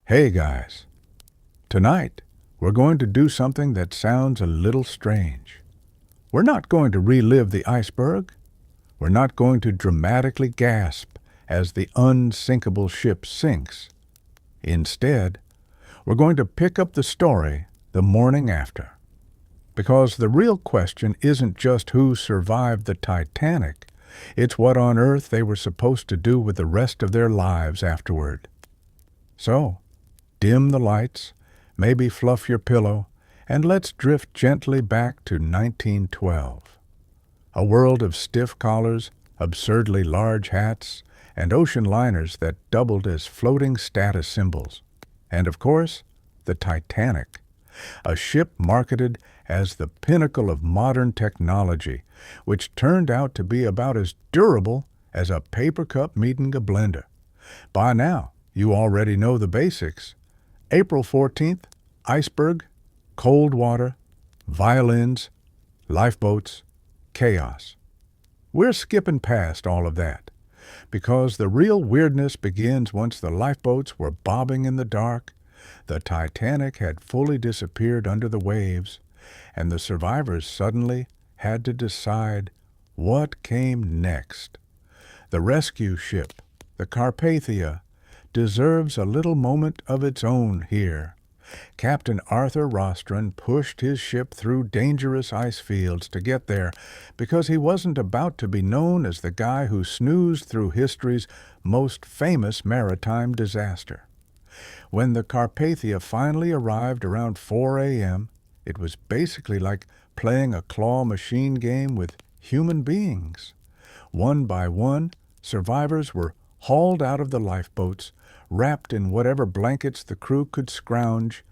Hey guys, tonight we're going to do something that sounds a little strange. We're not going to relive the iceberg. We're not going to dramatically gasp as the unsinkable ship sinks. Instead, we're going to pick up the story the morning after. Because the real question isn't just who survived the Titanic, it's what on earth they were supposed to do with the rest of their lives afterward. So, dim the lights, maybe fluff your pillow, and let's drift gently back to 1912. A world of stiff collars, absurdly large hats, and ocean liners that doubled as floating status symbols. And of course, the Titanic, a ship marketed as the pinnacle of modern technology, which turned out to be about as durable as a paper cup meeting a blender. By now, you already know the basics. April 14th, iceberg, cold water, violins, lifeboats, chaos. We're skipping past all of that, because the real weirdness begins once the lifeboats were bobbing in the dark, the Titanic had fully disappeared under the waves, and the survivors suddenly had to decide what came next. The rescue ship, the Carpathia, deserves a little moment of its own here. Captain Arthur Rostron pushed his ship through dangerous ice fields to get there because he wasn't about to be known as the guy who snoozed through history's most famous maritime disaster. When the Carpathia finally arrived around 4 a.m., it was basically like playing a claw machine game with human beings. One by one, survivors were hauled out of the lifeboats, wrapped in whatever blankets the crew could scrounge,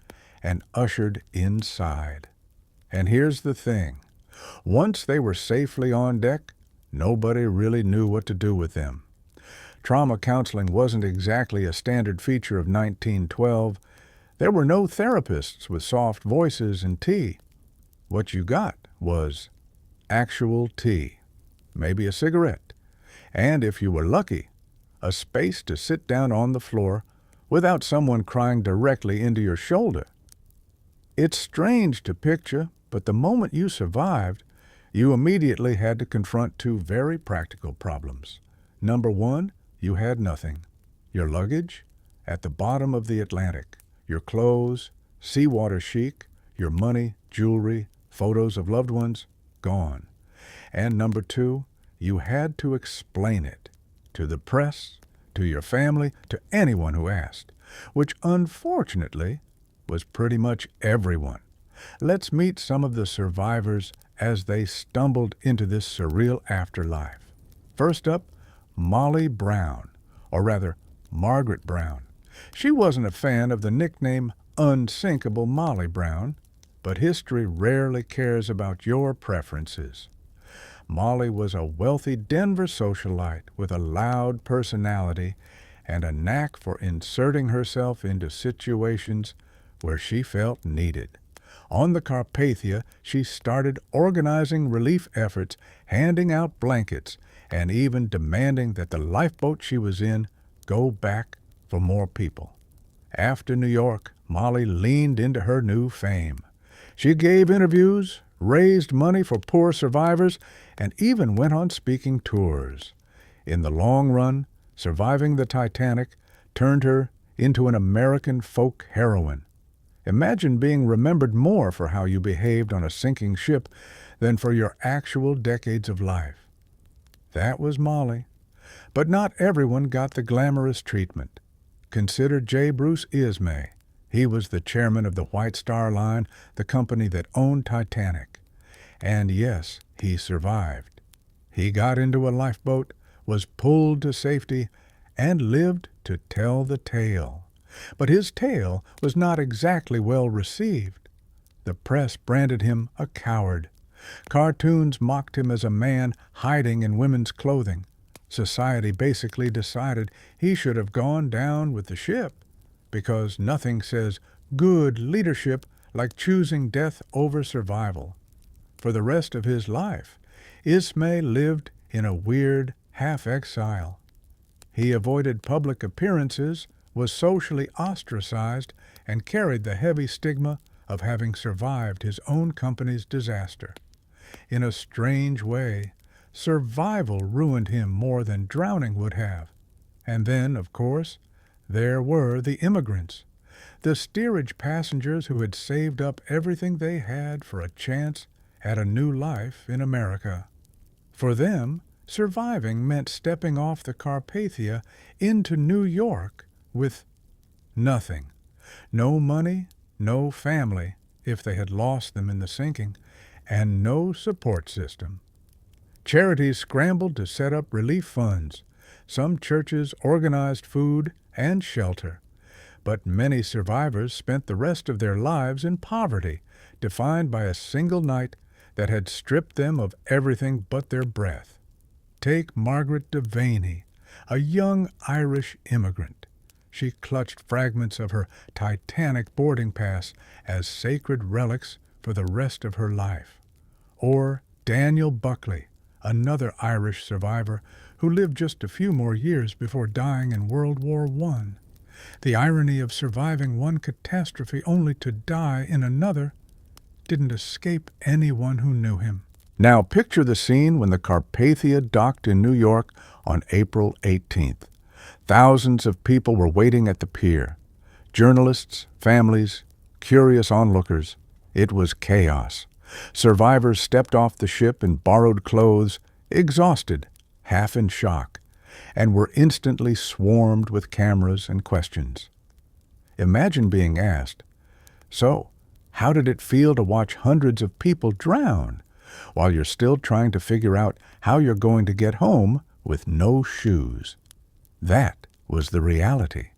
and ushered inside. And here's the thing. Once they were safely on deck, nobody really knew what to do with them. Trauma counseling wasn't exactly a standard feature of 1912. There were no therapists with soft voices and tea. What you got was actual tea, maybe a cigarette, and if you were lucky, a space to sit down on the floor without someone crying directly into your shoulder. It's strange to picture, but the moment you survived, you immediately had to confront two very practical problems. Number one, you had nothing. Your luggage, at the bottom of the Atlantic. Your clothes, seawater chic, your money, jewelry, photos of loved ones, gone. And number two, you had to explain it. To the press, to your family, to anyone who asked, which unfortunately was pretty much everyone. Let's meet some of the survivors as they stumbled into this surreal afterlife. First up, Molly Brown, or rather, Margaret Brown. She wasn't a fan of the nickname Unsinkable Molly Brown, but history rarely cares about your preferences. Molly was a wealthy Denver socialite with a loud personality and a knack for inserting herself into situations where she felt needed. On the Carpathia, she started organizing relief efforts, handing out blankets, and even demanding that the lifeboat she was in go back for more people. After New York, Molly leaned into her new fame. She gave interviews, raised money for poor survivors, and even went on speaking tours. In the long run, surviving the Titanic turned her into an American folk heroine. Imagine being remembered more for how you behaved on a sinking ship than for your actual decades of life. That was Molly. But not everyone got the glamorous treatment. Consider J. Bruce Ismay. He was the chairman of the White Star Line, the company that owned Titanic. And yes, he survived. He got into a lifeboat, was pulled to safety, and lived to tell the tale. But his tale was not exactly well received. The press branded him a coward. Cartoons mocked him as a man hiding in women's clothing. Society basically decided he should have gone down with the ship, because nothing says good leadership like choosing death over survival. For the rest of his life, Ismay lived in a weird half-exile. He avoided public appearances was socially ostracized and carried the heavy stigma of having survived his own company's disaster. In a strange way, survival ruined him more than drowning would have. And then, of course, there were the immigrants, the steerage passengers who had saved up everything they had for a chance at a new life in America. For them, surviving meant stepping off the Carpathia into New York with nothing. No money, no family, if they had lost them in the sinking, and no support system. Charities scrambled to set up relief funds. Some churches organized food and shelter. But many survivors spent the rest of their lives in poverty, defined by a single night that had stripped them of everything but their breath. Take Margaret Devaney, a young Irish immigrant. She clutched fragments of her Titanic boarding pass as sacred relics for the rest of her life. Or Daniel Buckley, another Irish survivor who lived just a few more years before dying in World War I. The irony of surviving one catastrophe only to die in another didn't escape anyone who knew him. Now picture the scene when the Carpathia docked in New York on April 18th. Thousands of people were waiting at the pier. Journalists, families, curious onlookers. It was chaos. Survivors stepped off the ship in borrowed clothes, exhausted, half in shock, and were instantly swarmed with cameras and questions. Imagine being asked, "So, how did it feel to watch hundreds of people drown while you're still trying to figure out how you're going to get home with no shoes?" That was the reality.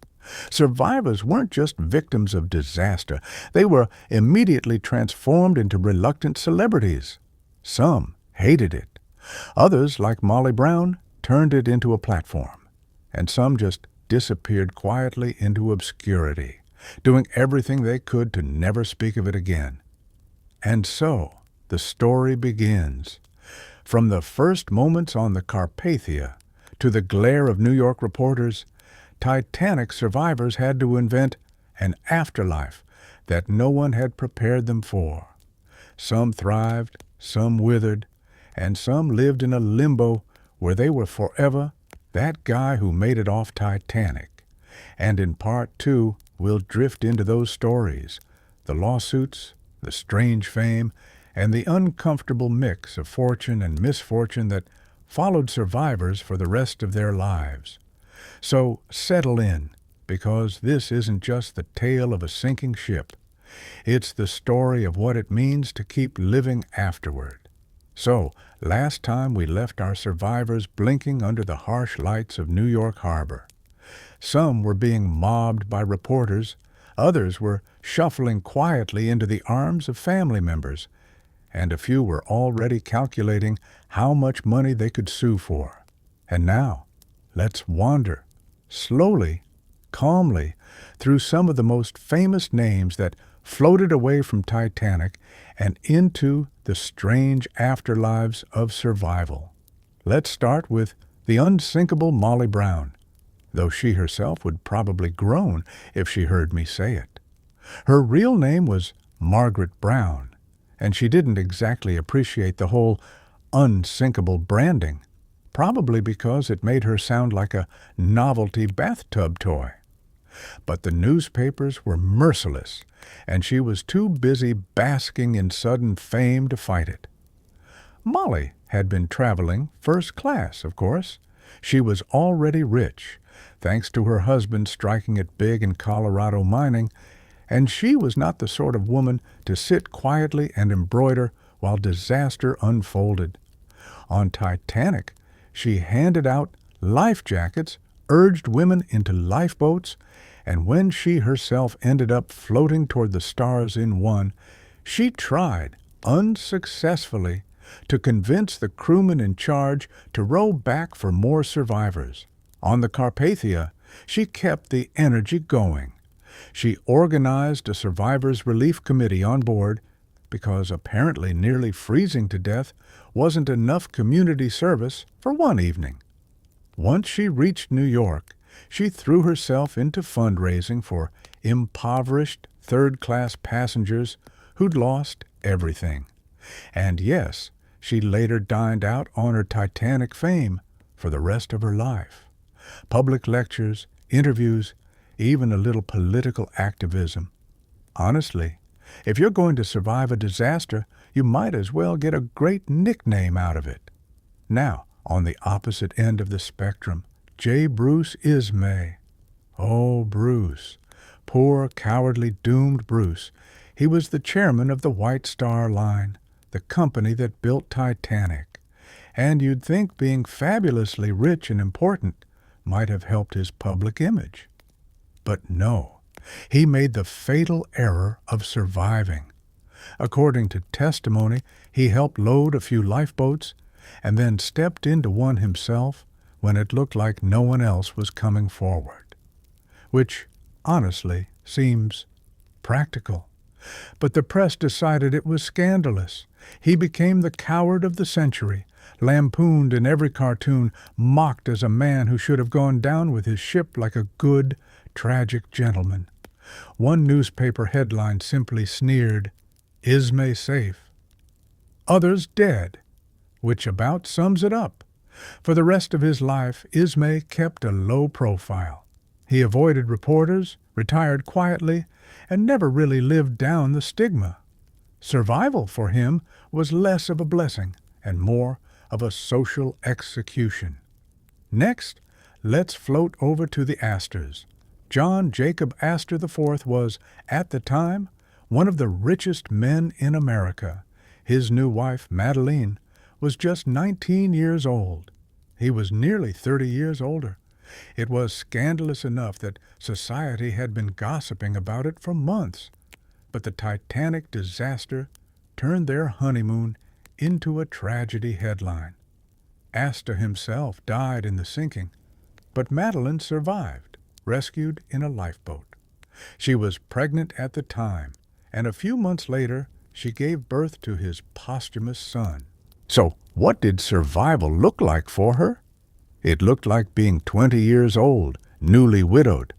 Survivors weren't just victims of disaster. They were immediately transformed into reluctant celebrities. Some hated it. Others, like Molly Brown, turned it into a platform. And some just disappeared quietly into obscurity, doing everything they could to never speak of it again. And so, the story begins. From the first moments on the Carpathia to the glare of New York reporters, Titanic survivors had to invent an afterlife that no one had prepared them for. Some thrived, some withered, and some lived in a limbo where they were forever that guy who made it off Titanic. And in part two, we'll drift into those stories, the lawsuits, the strange fame, and the uncomfortable mix of fortune and misfortune that followed survivors for the rest of their lives. So settle in, because this isn't just the tale of a sinking ship. It's the story of what it means to keep living afterward. So, last time we left our survivors blinking under the harsh lights of New York Harbor. Some were being mobbed by reporters, others were shuffling quietly into the arms of family members, and a few were already calculating how much money they could sue for. And now, let's wander, slowly, calmly, through some of the most famous names that floated away from Titanic and into the strange afterlives of survival. Let's start with the unsinkable Molly Brown, though she herself would probably groan if she heard me say it. Her real name was Margaret Brown, and she didn't exactly appreciate the whole unsinkable branding, probably because it made her sound like a novelty bathtub toy. But the newspapers were merciless, and she was too busy basking in sudden fame to fight it. Molly had been traveling first class, of course. She was already rich, thanks to her husband striking it big in Colorado mining, and she was not the sort of woman to sit quietly and embroider while disaster unfolded. On Titanic, she handed out life jackets, urged women into lifeboats, and when she herself ended up floating toward the stars in one, she tried, unsuccessfully, to convince the crewmen in charge to row back for more survivors. On the Carpathia, she kept the energy going. She organized a survivors' relief committee on board because apparently nearly freezing to death wasn't enough community service for one evening. Once she reached New York She threw herself into fundraising for impoverished third-class passengers who'd lost everything. And yes, she later dined out on her Titanic fame for the rest of her life. Public lectures, interviews, even a little political activism. Honestly, if you're going to survive a disaster, you might as well get a great nickname out of it. Now, on the opposite end of the spectrum, J. Bruce Ismay. Oh, Bruce. Poor, cowardly, doomed Bruce. He was the chairman of the White Star Line, the company that built Titanic. And you'd think being fabulously rich and important might have helped his public image. But no, he made the fatal error of surviving. According to testimony, he helped load a few lifeboats and then stepped into one himself when it looked like no one else was coming forward. Which, honestly, seems practical. But the press decided it was scandalous. He became the coward of the century, lampooned in every cartoon, mocked as a man who should have gone down with his ship like a good, tragic gentleman. One newspaper headline simply sneered, "Ismay safe. Others dead," which about sums it up. For the rest of his life, Ismay kept a low profile. He avoided reporters, retired quietly, and never really lived down the stigma. Survival for him was less of a blessing and more of a social execution. Next, let's float over to the Astors. John Jacob Astor IV was, at the time, one of the richest men in America. His new wife, Madeline, was just 19 years old. He was nearly 30 years older. It was scandalous enough that society had been gossiping about it for months. But the Titanic disaster turned their honeymoon into a tragedy headline. Astor himself died in the sinking, but Madeline survived, rescued in a lifeboat. She was pregnant at the time, and a few months later she gave birth to his posthumous son. So what did survival look like for her? It looked like being 20 years old, newly widowed,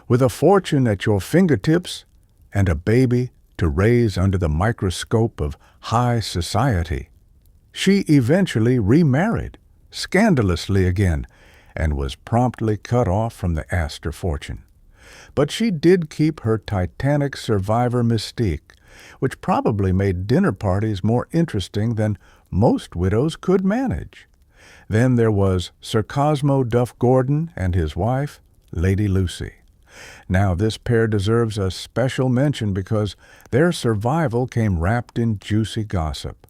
with a fortune at your fingertips and a baby to raise under the microscope of high society. She eventually remarried, scandalously again, and was promptly cut off from the Astor fortune. But she did keep her Titanic survivor mystique, which probably made dinner parties more interesting than most widows could manage. Then there was Sir Cosmo Duff Gordon and his wife, Lady Lucy. Now this pair deserves a special mention because their survival came wrapped in juicy gossip.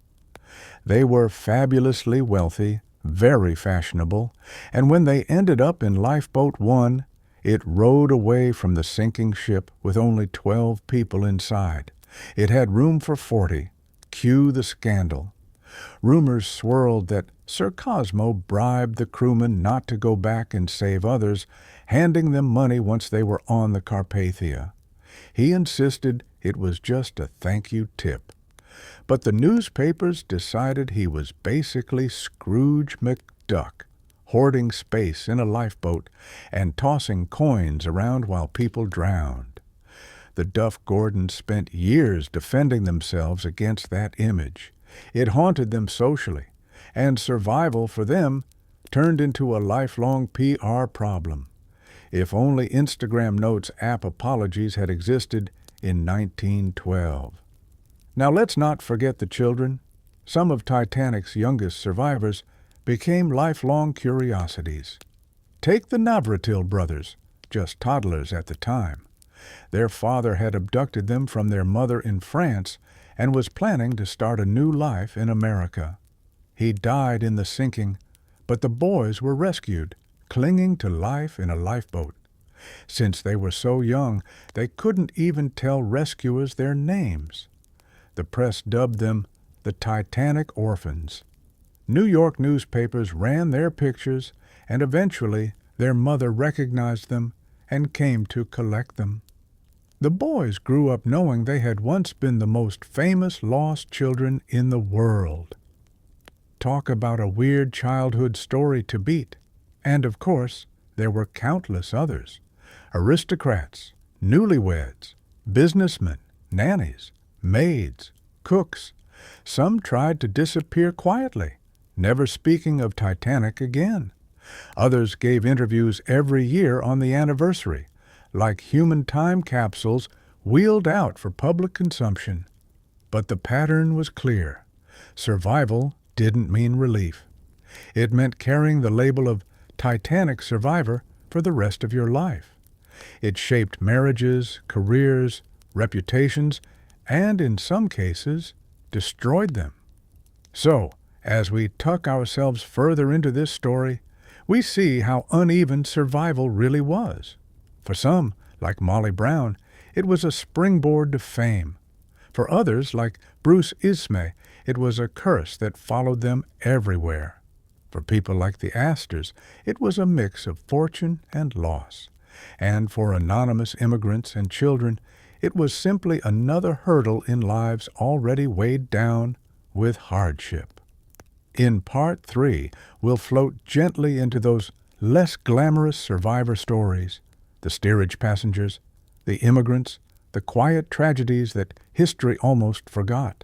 They were fabulously wealthy, very fashionable, and when they ended up in Lifeboat 1, it rode away from the sinking ship with only 12 people inside. It had room for 40. Cue the scandal. Rumors swirled that Sir Cosmo bribed the crewmen not to go back and save others, handing them money once they were on the Carpathia. He insisted it was just a thank-you tip. But the newspapers decided he was basically Scrooge McDuck, hoarding space in a lifeboat and tossing coins around while people drowned. The Duff Gordons spent years defending themselves against that image. It haunted them socially, and survival for them turned into a lifelong PR problem. If only Instagram Notes app apologies had existed in 1912. Now let's not forget the children. Some of Titanic's youngest survivors became lifelong curiosities. Take the Navratil brothers, just toddlers at the time. Their father had abducted them from their mother in France and was planning to start a new life in America. He died in the sinking, but the boys were rescued, clinging to life in a lifeboat. Since they were so young, they couldn't even tell rescuers their names. The press dubbed them the Titanic orphans. New York newspapers ran their pictures, and eventually their mother recognized them and came to collect them. The boys grew up knowing they had once been the most famous lost children in the world. Talk about a weird childhood story to beat. And of course, there were countless others. Aristocrats, newlyweds, businessmen, nannies, maids, cooks. Some tried to disappear quietly, never speaking of Titanic again. Others gave interviews every year on the anniversary, like human time capsules wheeled out for public consumption. But the pattern was clear. Survival didn't mean relief. It meant carrying the label of Titanic survivor for the rest of your life. It shaped marriages, careers, reputations, and in some cases, destroyed them. So, as we tuck ourselves further into this story, we see how uneven survival really was. For some, like Molly Brown, it was a springboard to fame. For others, like Bruce Ismay, it was a curse that followed them everywhere. For people like the Astors, it was a mix of fortune and loss. And for anonymous immigrants and children, it was simply another hurdle in lives already weighed down with hardship. In Part 3, we'll float gently into those less glamorous survivor stories, the steerage passengers, the immigrants, the quiet tragedies that history almost forgot.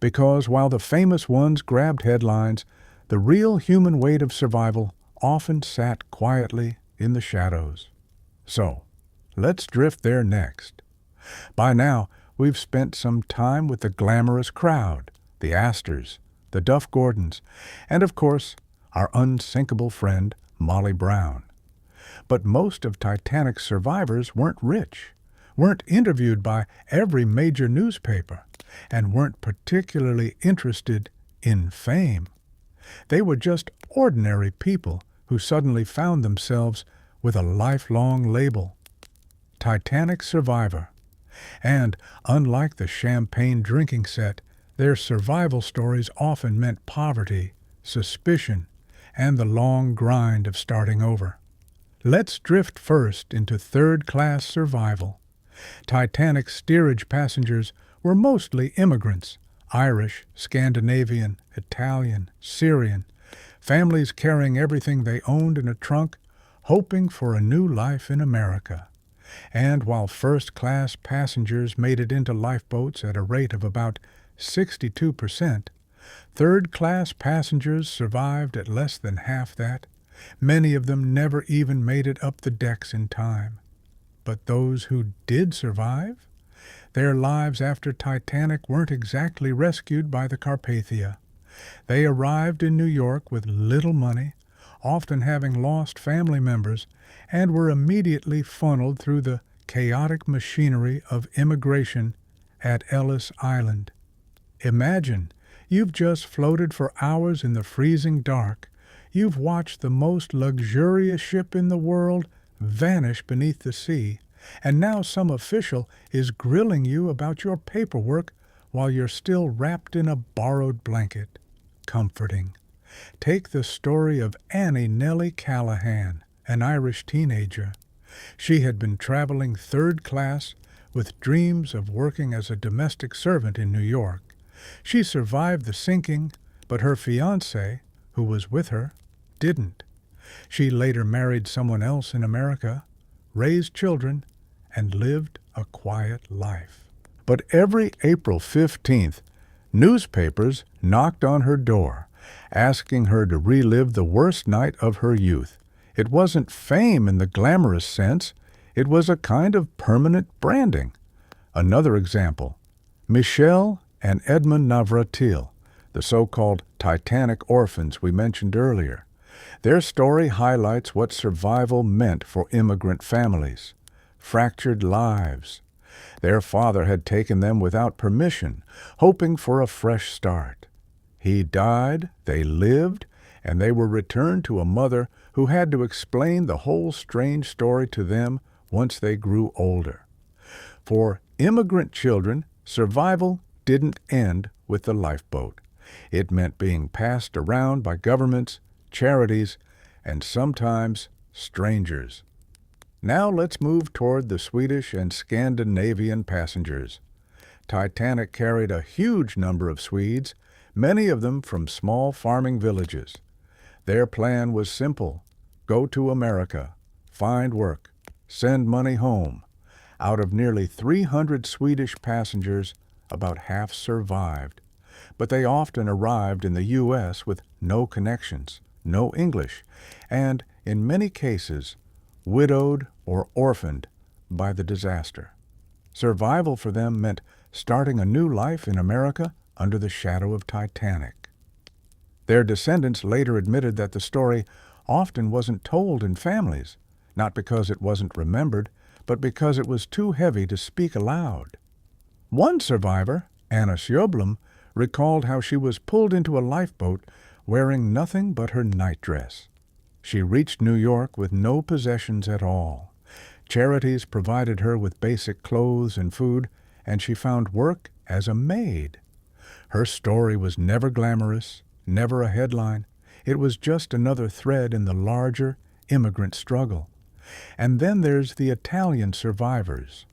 Because while the famous ones grabbed headlines, the real human weight of survival often sat quietly in the shadows. So, let's drift there next. By now, we've spent some time with the glamorous crowd, the Astors, the Duff Gordons, and of course, our unsinkable friend, Molly Brown. But most of Titanic's survivors weren't rich, weren't interviewed by every major newspaper, and weren't particularly interested in fame. They were just ordinary people who suddenly found themselves with a lifelong label, Titanic survivor. And, unlike the champagne drinking set, their survival stories often meant poverty, suspicion, and the long grind of starting over. Let's drift first into third-class survival. Titanic's steerage passengers were mostly immigrants, Irish, Scandinavian, Italian, Syrian, families carrying everything they owned in a trunk, hoping for a new life in America. And while first-class passengers made it into lifeboats at a rate of about 62%, third-class passengers survived at less than half that. Many of them never even made it up the decks in time. But those who did survive, their lives after Titanic weren't exactly rescued by the Carpathia. They arrived in New York with little money, often having lost family members, and were immediately funneled through the chaotic machinery of immigration at Ellis Island. Imagine, you've just floated for hours in the freezing dark. You've watched the most luxurious ship in the world vanish beneath the sea, and now some official is grilling you about your paperwork while you're still wrapped in a borrowed blanket. Comforting. Take the story of Annie Nellie Callahan, an Irish teenager. She had been traveling third class with dreams of working as a domestic servant in New York. She survived the sinking, but her fiancé, who was with her, didn't. She later married someone else in America, raised children, and lived a quiet life. But every April 15th, newspapers knocked on her door, asking her to relive the worst night of her youth. It wasn't fame in the glamorous sense. It was a kind of permanent branding. Another example, Michelle and Edmund Navratil, the so-called Titanic orphans we mentioned earlier. Their story highlights what survival meant for immigrant families. Fractured lives. Their father had taken them without permission, hoping for a fresh start. He died, they lived, and they were returned to a mother who had to explain the whole strange story to them once they grew older. For immigrant children, survival didn't end with the lifeboat. It meant being passed around by governments, charities, and sometimes strangers. Now let's move toward the Swedish and Scandinavian passengers. Titanic carried a huge number of Swedes, many of them from small farming villages. Their plan was simple: go to America, find work, send money home. Out of nearly 300 Swedish passengers, about half survived. But they often arrived in the U.S. with no connections, no English, and, in many cases, widowed or orphaned by the disaster. Survival for them meant starting a new life in America under the shadow of Titanic. Their descendants later admitted that the story often wasn't told in families, not because it wasn't remembered, but because it was too heavy to speak aloud. One survivor, Anna Sjöblom, recalled how she was pulled into a lifeboat wearing nothing but her nightdress. She reached New York with no possessions at all. Charities provided her with basic clothes and food, and she found work as a maid. Her story was never glamorous, never a headline. It was just another thread in the larger immigrant struggle. And then there's the Italian survivors.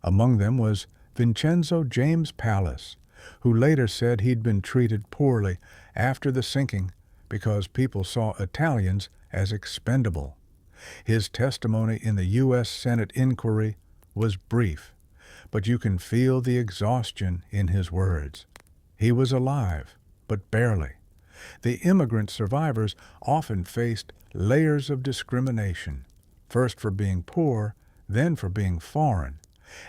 Among them was Vincenzo James Pallas, who later said he'd been treated poorly after the sinking because people saw Italians as expendable. His testimony in the U.S. Senate inquiry was brief, but you can feel the exhaustion in his words. He was alive, but barely. The immigrant survivors often faced layers of discrimination, first for being poor, then for being foreign,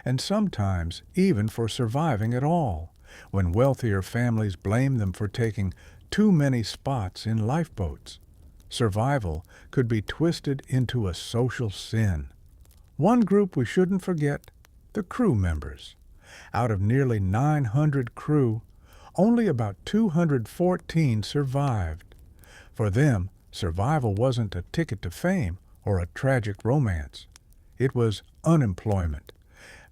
and sometimes even for surviving at all, when wealthier families blamed them for taking too many spots in lifeboats. Survival could be twisted into a social sin. One group we shouldn't forget, the crew members. Out of nearly 900 crew, only about 214 survived. For them, survival wasn't a ticket to fame or a tragic romance. It was unemployment.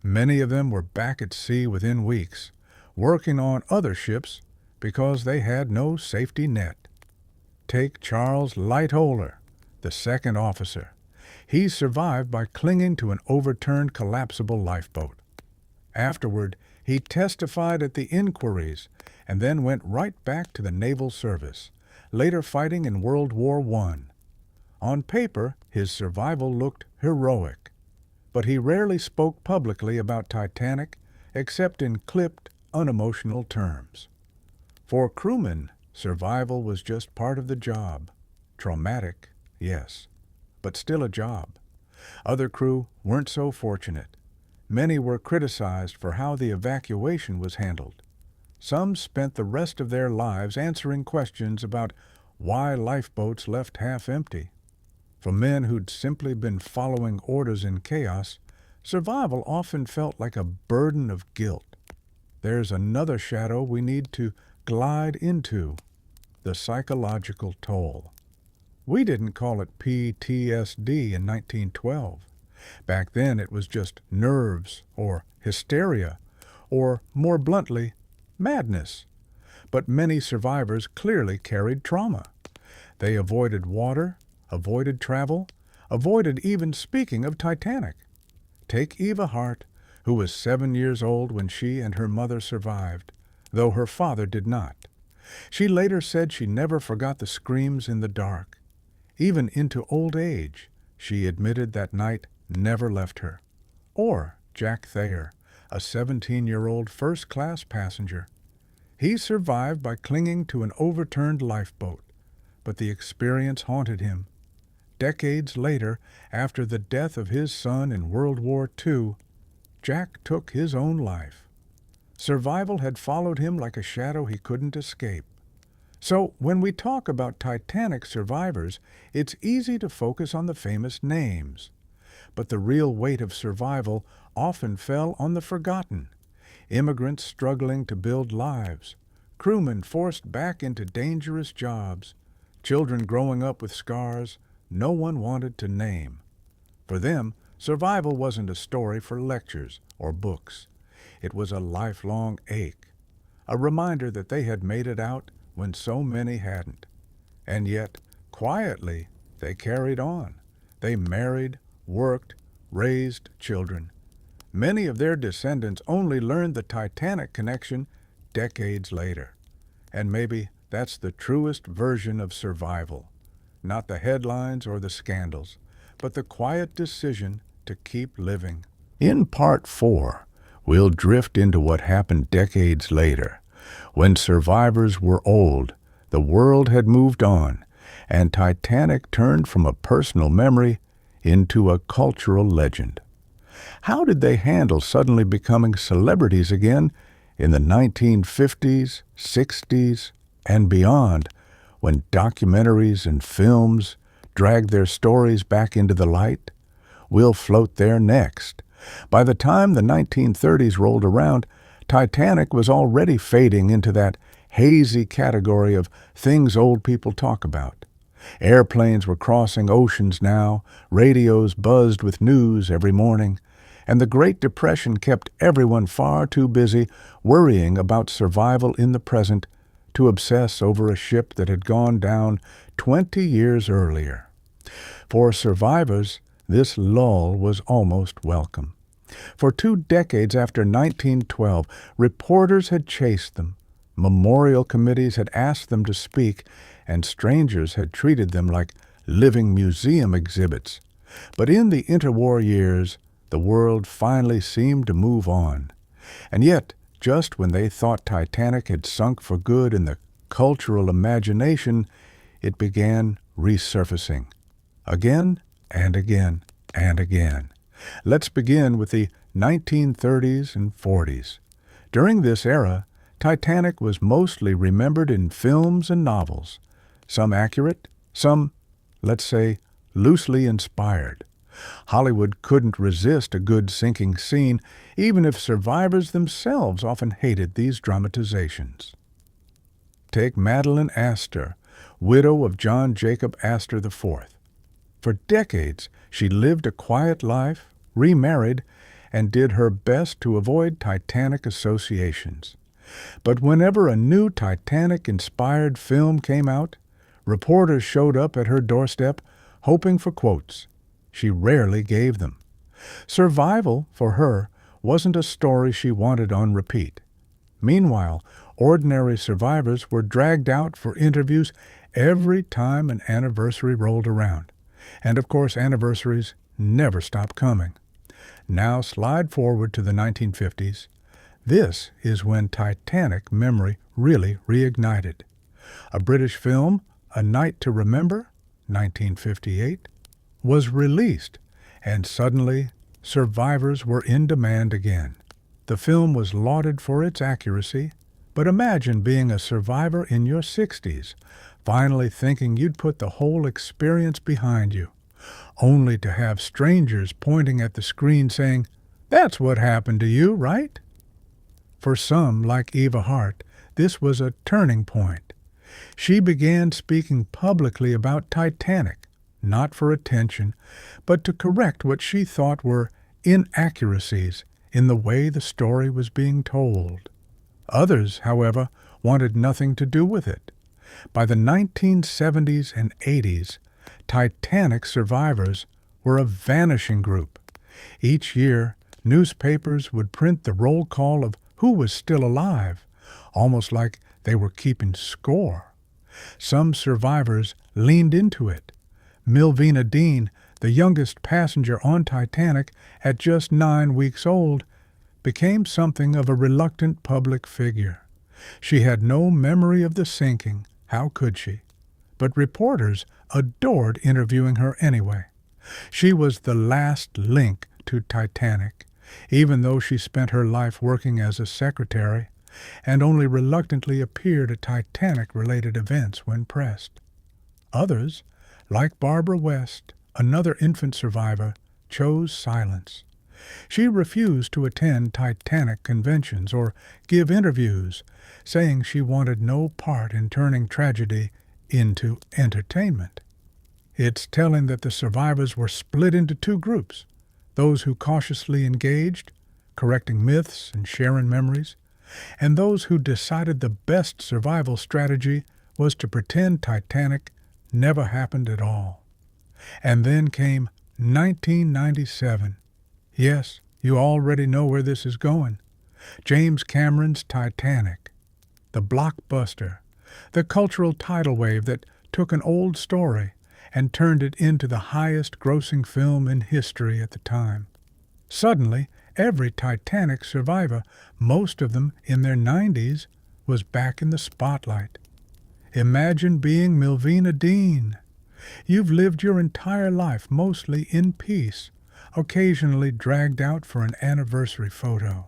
Many of them were back at sea within weeks, working on other ships because they had no safety net. Take Charles Lightoller, the second officer. He survived by clinging to an overturned collapsible lifeboat. Afterward, he testified at the inquiries and then went right back to the naval service, later fighting in World War I. On paper, his survival looked heroic, but he rarely spoke publicly about Titanic except in clipped, unemotional terms. For crewmen, survival was just part of the job. Traumatic, yes, but still a job. Other crew weren't so fortunate. Many were criticized for how the evacuation was handled. Some spent the rest of their lives answering questions about why lifeboats left half empty. For men who'd simply been following orders in chaos, survival often felt like a burden of guilt. There's another shadow we need to glide into, the psychological toll. We didn't call it PTSD in 1912. Back then it was just nerves or hysteria, or more bluntly, madness. But many survivors clearly carried trauma. They avoided water, avoided travel, avoided even speaking of Titanic. Take Eva Hart, who was 7 years old when she and her mother survived, though her father did not. She later said she never forgot the screams in the dark. Even into old age, she admitted that night never left her. Or Jack Thayer, a 17-year-old first-class passenger. He survived by clinging to an overturned lifeboat, but the experience haunted him. Decades later, after the death of his son in World War II, Jack took his own life. Survival had followed him like a shadow he couldn't escape. So when we talk about Titanic survivors, it's easy to focus on the famous names. But the real weight of survival often fell on the forgotten. Immigrants struggling to build lives, crewmen forced back into dangerous jobs, children growing up with scars no one wanted to name. For them, survival wasn't a story for lectures or books. It was a lifelong ache, a reminder that they had made it out when so many hadn't. And yet, quietly, they carried on. They married, worked, raised children. Many of their descendants only learned the Titanic connection decades later. And maybe that's the truest version of survival. not the headlines or the scandals, but the quiet decision to keep living. In Part 4, we'll drift into what happened decades later, when survivors were old, the world had moved on, and Titanic turned from a personal memory into a cultural legend. How did they handle suddenly becoming celebrities again in the 1950s, 60s, and beyond, when documentaries and films dragged their stories back into the light? We'll float there next. By the time the 1930s rolled around, Titanic was already fading into that hazy category of things old people talk about. Airplanes were crossing oceans now, radios buzzed with news every morning, and the Great Depression kept everyone far too busy worrying about survival in the present to obsess over a ship that had gone down 20 years earlier. For survivors, this lull was almost welcome. For 2 decades after 1912, reporters had chased them, memorial committees had asked them to speak, and strangers had treated them like living museum exhibits. But in the interwar years, the world finally seemed to move on. And yet, just when they thought Titanic had sunk for good in the cultural imagination, it began resurfacing. Again and again and again. Let's begin with the 1930s and 40s. During this era, Titanic was mostly remembered in films and novels, some accurate, some, let's say, loosely inspired. Hollywood couldn't resist a good sinking scene, even if survivors themselves often hated these dramatizations. Take Madeline Astor, widow of John Jacob Astor IV. For decades, she lived a quiet life, remarried, and did her best to avoid Titanic associations. But whenever a new Titanic-inspired film came out, reporters showed up at her doorstep hoping for quotes. She rarely gave them. Survival, for her, wasn't a story she wanted on repeat. Meanwhile, ordinary survivors were dragged out for interviews every time an anniversary rolled around. And of course, anniversaries never stop coming. Now slide forward to the 1950s. This is when Titanic memory really reignited. A British film, A Night to Remember, 1958, was released, and suddenly survivors were in demand again. The film was lauded for its accuracy, but imagine being a survivor in your 60s, finally thinking you'd put the whole experience behind you, only to have strangers pointing at the screen saying, "That's what happened to you, right?" For some, like Eva Hart, this was a turning point. She began speaking publicly about Titanic, not for attention, but to correct what she thought were inaccuracies in the way the story was being told. Others, however, wanted nothing to do with it. By the 1970s and 80s, Titanic survivors were a vanishing group. Each year, newspapers would print the roll call of who was still alive, almost like they were keeping score. Some survivors leaned into it. Milvina Dean, the youngest passenger on Titanic at just 9 weeks old, became something of a reluctant public figure. She had no memory of the sinking, how could she? But reporters adored interviewing her anyway. She was the last link to Titanic, even though she spent her life working as a secretary and only reluctantly appeared at Titanic-related events when pressed. Others, like Barbara West, another infant survivor, chose silence. She refused to attend Titanic conventions or give interviews, saying she wanted no part in turning tragedy into entertainment. It's telling that the survivors were split into 2 groups, those who cautiously engaged, correcting myths and sharing memories, and those who decided the best survival strategy was to pretend Titanic never happened at all. And then came 1997. Yes, you already know where this is going. James Cameron's Titanic, the blockbuster, the cultural tidal wave that took an old story and turned it into the highest-grossing film in history at the time. Suddenly, every Titanic survivor, most of them in their 90s, was back in the spotlight. Imagine being Milvina Dean. You've lived your entire life mostly in peace, occasionally dragged out for an anniversary photo.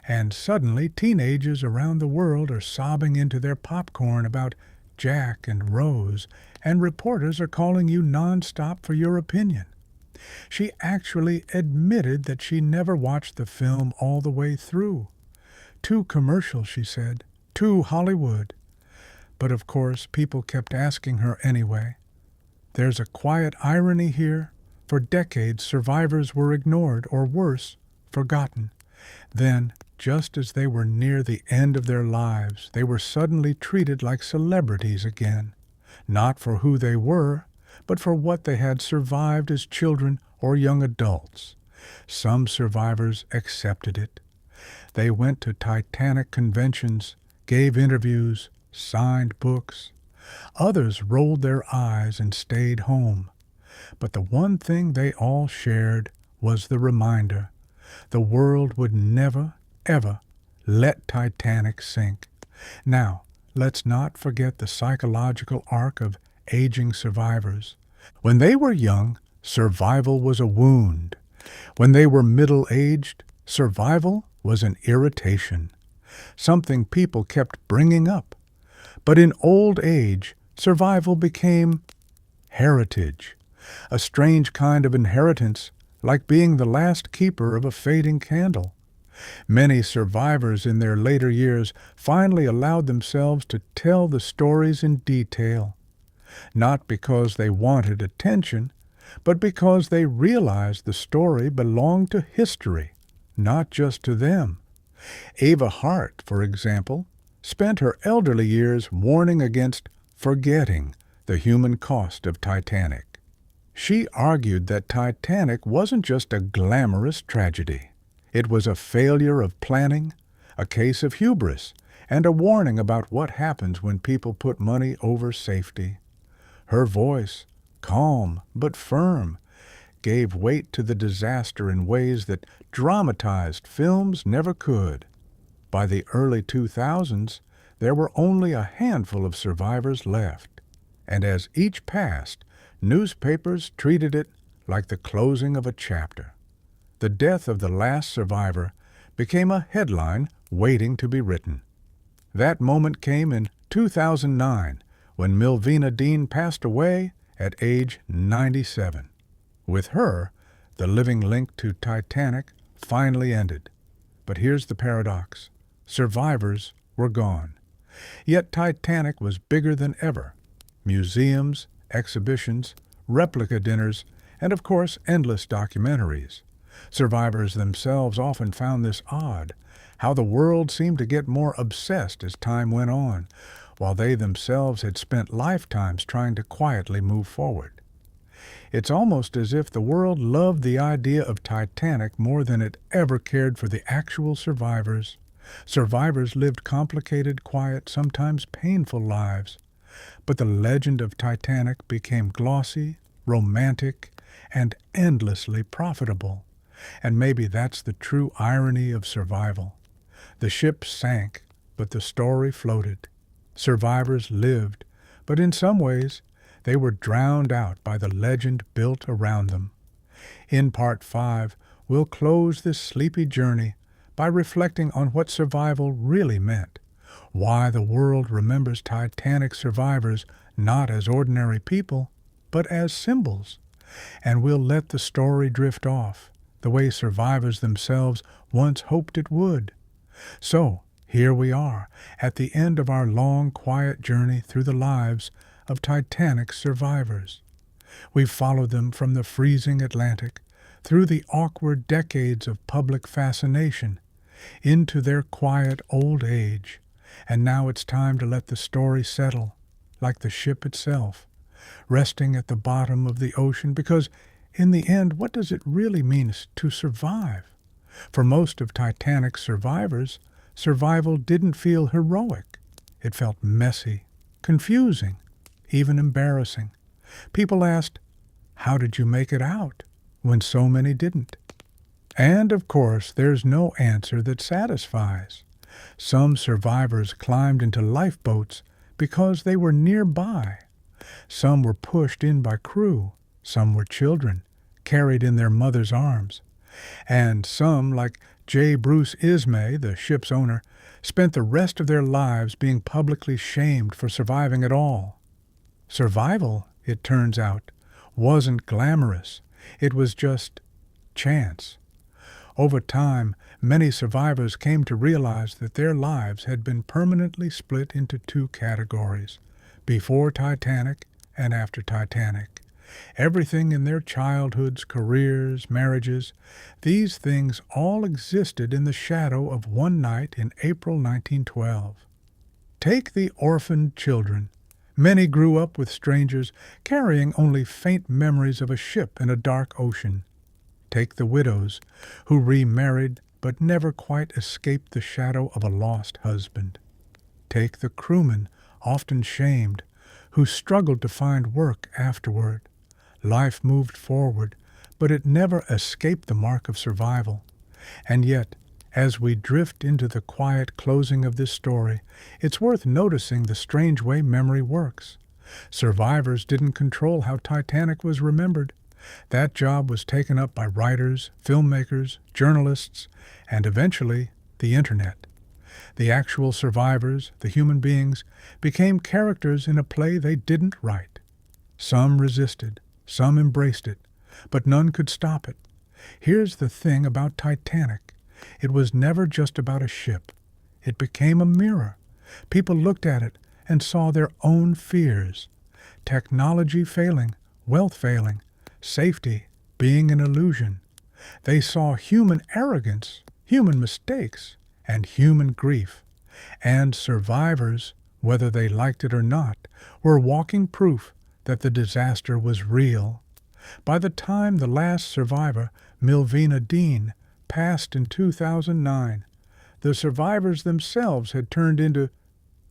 And suddenly teenagers around the world are sobbing into their popcorn about Jack and Rose, and reporters are calling you nonstop for your opinion. She actually admitted that she never watched the film all the way through. Too commercial, she said. Too Hollywood. But of course, people kept asking her anyway. There's a quiet irony here. For decades, survivors were ignored, or worse, forgotten. Then, just as they were near the end of their lives, they were suddenly treated like celebrities again, not for who they were, but for what they had survived as children or young adults. Some survivors accepted it. They went to Titanic conventions, gave interviews, signed books. Others rolled their eyes and stayed home. But the one thing they all shared was the reminder: the world would never, ever let Titanic sink. Now, let's not forget the psychological arc of aging survivors. When they were young, survival was a wound. When they were middle-aged, survival was an irritation, something people kept bringing up. But in old age, survival became heritage, a strange kind of inheritance, like being the last keeper of a fading candle. Many survivors in their later years finally allowed themselves to tell the stories in detail, not because they wanted attention, but because they realized the story belonged to history, not just to them. Ava Hart, for example, spent her elderly years warning against forgetting the human cost of Titanic. She argued that Titanic wasn't just a glamorous tragedy. It was a failure of planning, a case of hubris, and a warning about what happens when people put money over safety. Her voice, calm but firm, gave weight to the disaster in ways that dramatized films never could. By the early 2000s, there were only a handful of survivors left, and as each passed, newspapers treated it like the closing of a chapter. The death of the last survivor became a headline waiting to be written. That moment came in 2009, when Milvina Dean passed away at age 97. With her, the living link to Titanic finally ended. But here's the paradox. Survivors were gone. Yet Titanic was bigger than ever. Museums, exhibitions, replica dinners, and of course endless documentaries. Survivors themselves often found this odd, how the world seemed to get more obsessed as time went on, while they themselves had spent lifetimes trying to quietly move forward. It's almost as if the world loved the idea of Titanic more than it ever cared for the actual survivors. Survivors lived complicated, quiet, sometimes painful lives. But the legend of Titanic became glossy, romantic, and endlessly profitable. And maybe that's the true irony of survival. The ship sank, but the story floated. Survivors lived, but in some ways, they were drowned out by the legend built around them. In Part 5, we'll close this sleepy journey by reflecting on what survival really meant, why the world remembers Titanic survivors not as ordinary people, but as symbols. And we'll let the story drift off, the way survivors themselves once hoped it would. So, here we are, at the end of our long, quiet journey through the lives of Titanic survivors. We've followed them from the freezing Atlantic, through the awkward decades of public fascination, into their quiet old age, and now it's time to let the story settle, like the ship itself, resting at the bottom of the ocean, because in the end, what does it really mean to survive? For most of Titanic's survivors, survival didn't feel heroic. It felt messy, confusing, even embarrassing. People asked, "How did you make it out?" when so many didn't. And, of course, there's no answer that satisfies. Some survivors climbed into lifeboats because they were nearby. Some were pushed in by crew. Some were children, carried in their mother's arms. And some, like J. Bruce Ismay, the ship's owner, spent the rest of their lives being publicly shamed for surviving at all. Survival, it turns out, wasn't glamorous. It was just chance. Over time, many survivors came to realize that their lives had been permanently split into two categories, before Titanic and after Titanic. Everything in their childhoods, careers, marriages, these things all existed in the shadow of one night in April 1912. Take the orphaned children. Many grew up with strangers, carrying only faint memories of a ship in a dark ocean. Take the widows, who remarried but never quite escaped the shadow of a lost husband. Take the crewmen, often shamed, who struggled to find work afterward. Life moved forward, but it never escaped the mark of survival. And yet, as we drift into the quiet closing of this story, it's worth noticing the strange way memory works. Survivors didn't control how Titanic was remembered. That job was taken up by writers, filmmakers, journalists, and eventually the Internet. The actual survivors, the human beings, became characters in a play they didn't write. Some resisted, some embraced it, but none could stop it. Here's the thing about Titanic. It was never just about a ship. It became a mirror. People looked at it and saw their own fears. Technology failing, wealth failing, safety being an illusion. They saw human arrogance, human mistakes, and human grief. And survivors, whether they liked it or not, were walking proof that the disaster was real. By the time the last survivor, Milvina Dean, passed in 2009, the survivors themselves had turned into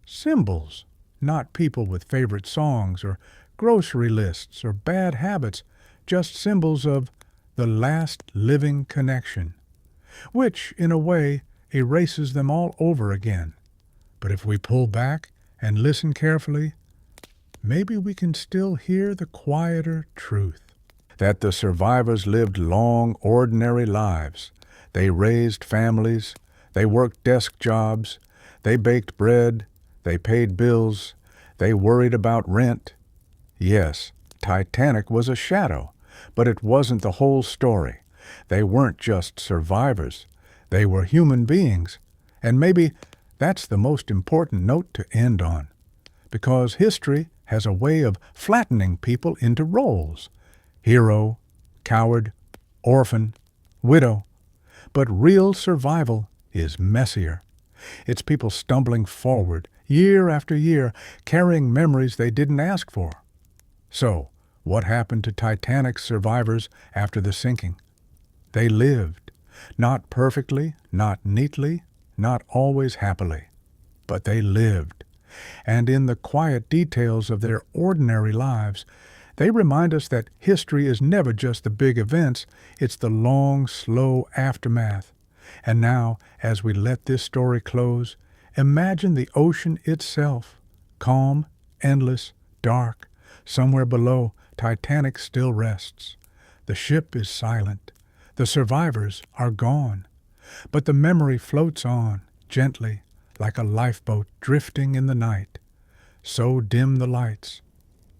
symbols, not people with favorite songs or grocery lists or bad habits, just symbols of the last living connection, which, in a way, erases them all over again. But if we pull back and listen carefully, maybe we can still hear the quieter truth. That the survivors lived long, ordinary lives. They raised families, they worked desk jobs, they baked bread, they paid bills, they worried about rent. Yes, Titanic was a shadow, but it wasn't the whole story. They weren't just survivors. They were human beings. And maybe that's the most important note to end on. Because history has a way of flattening people into roles. Hero, coward, orphan, widow. But real survival is messier. It's people stumbling forward, year after year, carrying memories they didn't ask for. So, what happened to Titanic's survivors after the sinking? They lived. Not perfectly, not neatly, not always happily. But they lived. And in the quiet details of their ordinary lives, they remind us that history is never just the big events, it's the long, slow aftermath. And now, as we let this story close, imagine the ocean itself, calm, endless, dark. Somewhere below, Titanic still rests. The ship is silent. The survivors are gone. But the memory floats on, gently, like a lifeboat drifting in the night. So dim the lights.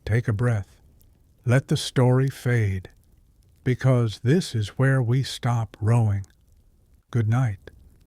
Take a breath. Let the story fade. Because this is where we stop rowing. Good night.